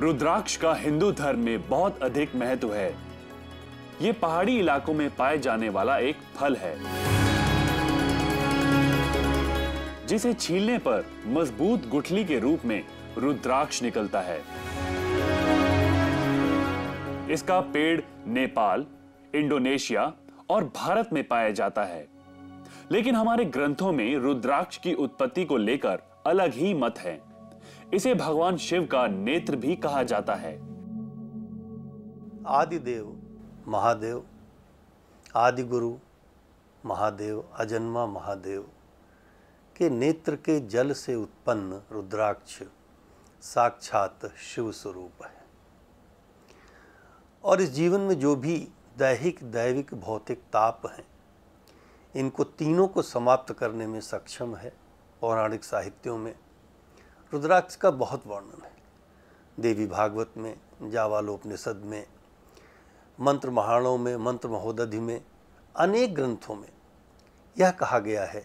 रुद्राक्ष का हिंदू धर्म में बहुत अधिक महत्व है। ये पहाड़ी इलाकों में पाए जाने वाला एक फल है जिसे छीलने पर मजबूत गुठली के रूप में रुद्राक्ष निकलता है। इसका पेड़ नेपाल, इंडोनेशिया और भारत में पाया जाता है, लेकिन हमारे ग्रंथों में रुद्राक्ष की उत्पत्ति को लेकर अलग ही मत है। इसे भगवान शिव का नेत्र भी कहा जाता है। आदिदेव महादेव, आदि गुरु महादेव, अजन्मा महादेव के नेत्र के जल से उत्पन्न रुद्राक्ष साक्षात शिव स्वरूप है और इस जीवन में जो भी दैहिक, दैविक, भौतिक ताप हैं, इनको तीनों को समाप्त करने में सक्षम है। पौराणिक साहित्यों में रुद्राक्ष का बहुत वर्णन है। देवी भागवत में, जावालोपनिषद में, मंत्र महाणों में, मंत्र महोदधि में, अनेक ग्रंथों में यह कहा गया है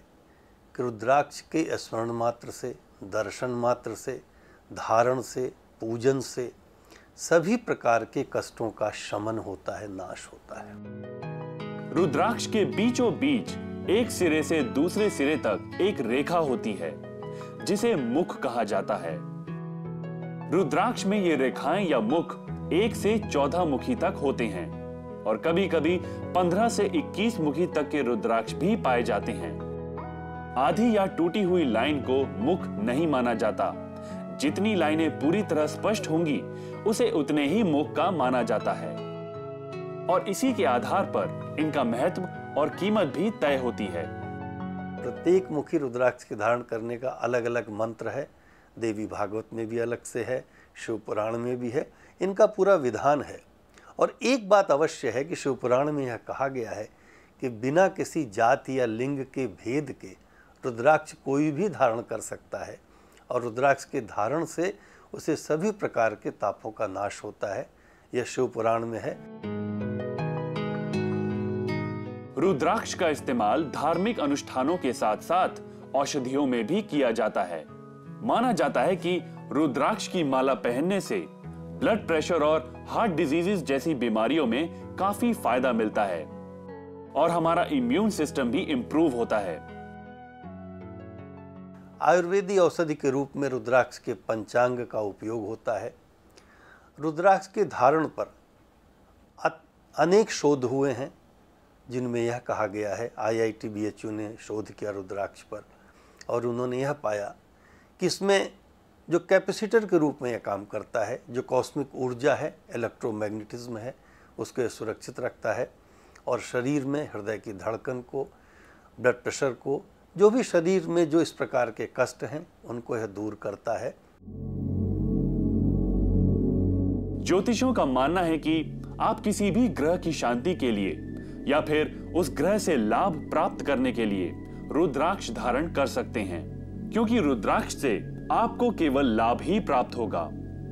कि रुद्राक्ष के स्मरण मात्र से, दर्शन मात्र से, धारण से, पूजन से सभी प्रकार के कष्टों का शमन होता है, नाश होता है। रुद्राक्ष के बीचों बीच एक सिरे से दूसरे सिरे तक एक रेखा होती है जिसे मुख कहा जाता है। रुद्राक्ष में ये रेखाएं या मुख 1 से 14 मुखी तक होते हैं और कभी कभी 15 से 21 मुखी तक के रुद्राक्ष भी पाए जाते हैं। आधी या टूटी हुई लाइन को मुख नहीं माना जाता। जितनी लाइनें पूरी तरह स्पष्ट होंगी उसे उतने ही मुख का माना जाता है और इसी के आधार पर इनका महत्व और कीमत भी तय होती है। प्रत्येक मुखी रुद्राक्ष के धारण करने का अलग अलग मंत्र है। देवी भागवत में भी अलग से है, शिव पुराण में भी है, इनका पूरा विधान है। और एक बात अवश्य है कि शिव पुराण में यह कहा गया है कि बिना किसी जाति या लिंग के भेद के रुद्राक्ष कोई भी धारण कर सकता है और रुद्राक्ष के धारण से उसे सभी प्रकार के तापों का नाश होता है। यह शिव पुराण में है। रुद्राक्ष का इस्तेमाल धार्मिक अनुष्ठानों के साथ साथ औषधियों में भी किया जाता है। माना जाता है कि रुद्राक्ष की माला पहनने से ब्लड प्रेशर और हार्ट डिजीजेस जैसी बीमारियों में काफी फायदा मिलता है और हमारा इम्यून सिस्टम भी इंप्रूव होता है। आयुर्वेदी औषधि के रूप में रुद्राक्ष के पंचांग का उपयोग होता है। रुद्राक्ष के धारण पर अनेक शोध हुए हैं जिनमें यह कहा गया है, IIT BHU ने शोध किया रुद्राक्ष पर और उन्होंने यह पाया कि इसमें जो कैपेसिटर के रूप में यह काम करता है, जो कॉस्मिक ऊर्जा है, इलेक्ट्रोमैग्नेटिज्म है, उसको सुरक्षित रखता है और शरीर में हृदय की धड़कन को, ब्लड प्रेशर को, जो भी शरीर में जो इस प्रकार के कष्ट हैं उनको यह दूर करता है। ज्योतिषियों का मानना है कि आप किसी भी ग्रह की शांति के लिए या फिर उस ग्रह से लाभ प्राप्त करने के लिए रुद्राक्ष धारण कर सकते हैं, क्योंकि रुद्राक्ष से आपको केवल लाभ ही प्राप्त होगा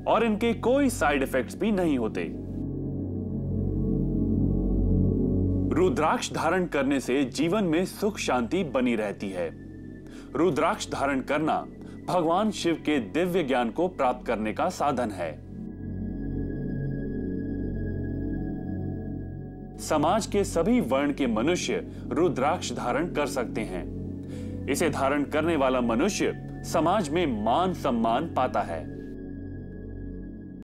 और इनके कोई साइड इफेक्ट्स भी नहीं होते। रुद्राक्ष धारण करने से जीवन में सुख शांति बनी रहती है। रुद्राक्ष धारण करना भगवान शिव के दिव्य ज्ञान को प्राप्त करने का साधन है। समाज के सभी वर्ण के मनुष्य रुद्राक्ष धारण कर सकते हैं। इसे धारण करने वाला मनुष्य समाज में मान सम्मान पाता है।